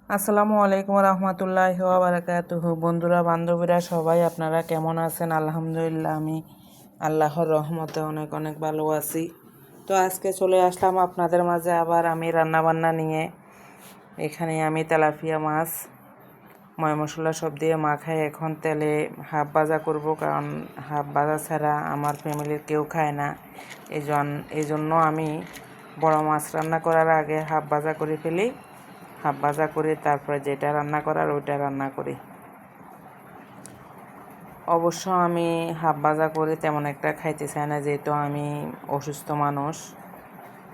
আসসালামু আলাইকুম রহমতুল্লাহি ওয়া বারাকাতুহু। বন্ধুরা বান্ধবীরা সবাই আপনারা কেমন আছেন? আলহামদুলিল্লাহ আমি আল্লাহর রহমতে অনেক অনেক ভালো আছি। তো আজকে চলে আসলাম আপনাদের মাঝে আবার আমি রান্নাবান্না নিয়ে। এখানে আমি তেলাপিয়া মাছ ময় মশলা সব দিয়ে মাখাই এখন তেলে হাফ ভাজা করব, কারণ হাফ ভাজা ছাড়া আমার ফ্যামিলির কেউ খায় না। এই জন্য আমি বড় মাছ রান্না করার আগে হাফ ভাজা করে ফেলি। হাফ ভাজা করে তারপরে যেটা রান্না করার ওইটা রান্না করি। অবশ্য আমি হাফ ভাজা করে তেমন একটা খাইতে চাই না, যেহেতু আমি অসুস্থ মানুষ,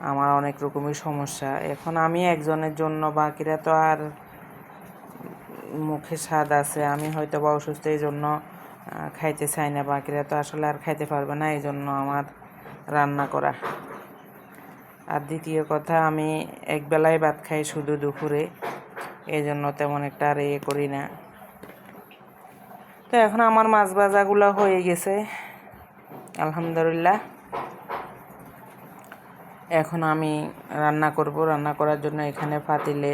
আমার অনেক রকমের সমস্যা। এখন আমি একজনের জন্য, বাকিরা তো আর মুখে স্বাদ আছে, আমি হয়তো বা অসুস্থ এই জন্য খাইতে চাই না, বাকিরা তো আসলে আর খাইতে পারবে না, এই জন্য আমার রান্না করা। আর দ্বিতীয় কথা, আমি একবেলায় ভাত খাই শুধু দুপুরে, এই জন্য তেমন একটা আর করি না। তো এখন আমার মাছ ভাজাগুলো হয়ে গেছে আলহামদুলিল্লাহ। এখন আমি রান্না করব। রান্না করার জন্য এখানে পাতিলে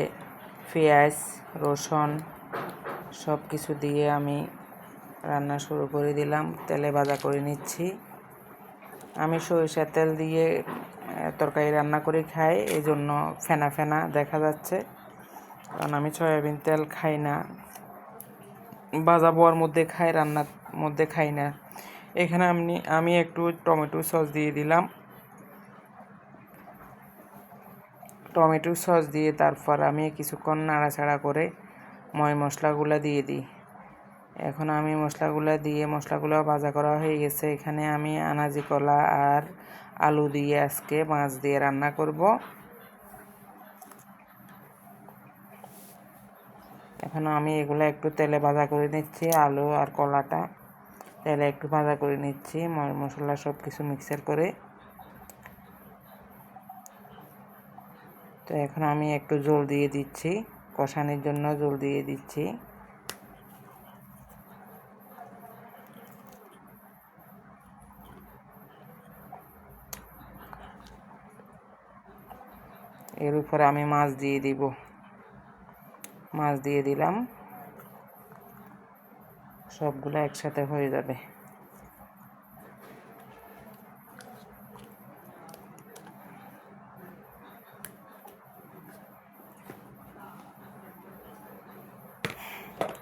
পেঁয়াজ রসুন সব কিছু দিয়ে আমি রান্না শুরু করে দিলাম। তেলে ভাজা করে নিচ্ছি। আমি সরিষার তেল দিয়ে তরকারি রান্না করে খাই, এই জন্য ফেনা ফেনা দেখা যাচ্ছে, কারণ আমি সয়াবিন তেল খাই না, ভাজা বোয়ার মধ্যে খাই, রান্নার মধ্যে খাই না। এখানে আমি একটু টমেটো সস দিয়ে দিলাম। টমেটো সস দিয়ে তারপর আমি কিছুক্ষণ নাড়াচাড়া করে ময় মশলাগুলো দিয়ে দিই। এখন আমি মশলাগুলো ভাজা করা হয়ে গেছে। এখানে আমি আনাজি কলা আর আলু দিয়ে আজকে মাছ দিয়ে রান্না করব। এখন আমি এগুলো একটু তেলে ভাজা করে নিচ্ছি। আলু আর কলাটা তেলে একটু ভাজা করে নিচ্ছি, মশলা সব কিছু মিক্সার করে। তো এখন আমি একটু জল দিয়ে দিচ্ছি, কষানোর জন্য জল দিয়ে দিচ্ছি। এর উপরে আমি মাছ দিয়ে দিব। মাছ দিয়ে দিলাম, সবগুলো একসাথে হয়ে যাবে।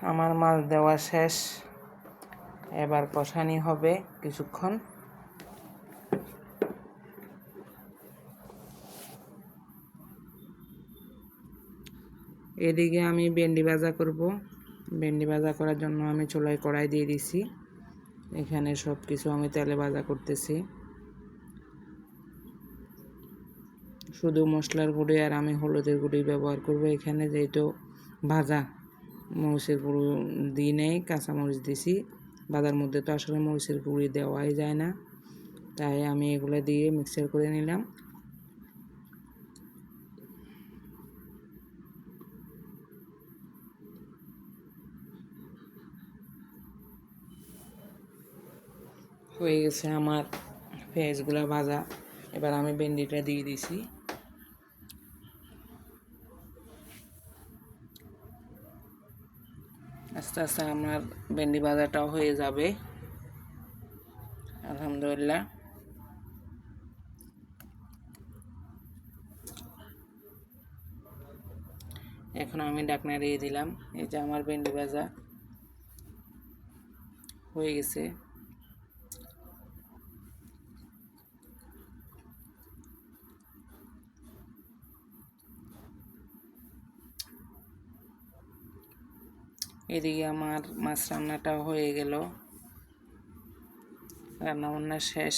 আমার মাছ দেওয়া শেষ, এবার কষানি হবে কিছুক্ষণ। এদিকে আমি ভেন্ডি ভাজা করব। ভেন্ডি ভাজা করার জন্য আমি চুলায় কড়াই দিয়ে দিছি। এখানে সব কিছু আমি তেলে ভাজা করতেছি। শুধু মশলার গুঁড়ি আর আমি হলুদের গুঁড়ি ব্যবহার করব এখানে, যেহেতু ভাজা মরিচের গুঁড়ো দিই নেই, কাঁচামরিচ দিছি। ভাজার মধ্যে তো আসলে মরিচের গুঁড়ি দেওয়াই যায় না, তাই আমি এগুলো দিয়ে মিক্সার করে নিলাম। হয়ে গেছে আমার পেঁয়াজগুলো ভাজা। এবার আমি ভেন্ডিটা দিয়ে দিছি। আস্তে আস্তে আমার ভেন্ডি ভাজাটাও হয়ে যাবে আলহামদুলিল্লাহ। এখন আমি ঢাকনা দিয়ে দিলাম। এই যে আমার ভেন্ডি ভাজা হয়ে গেছে। এদিকে আমার মাছ রান্নাটাও হয়ে গেল, রান্নাবান্না শেষ।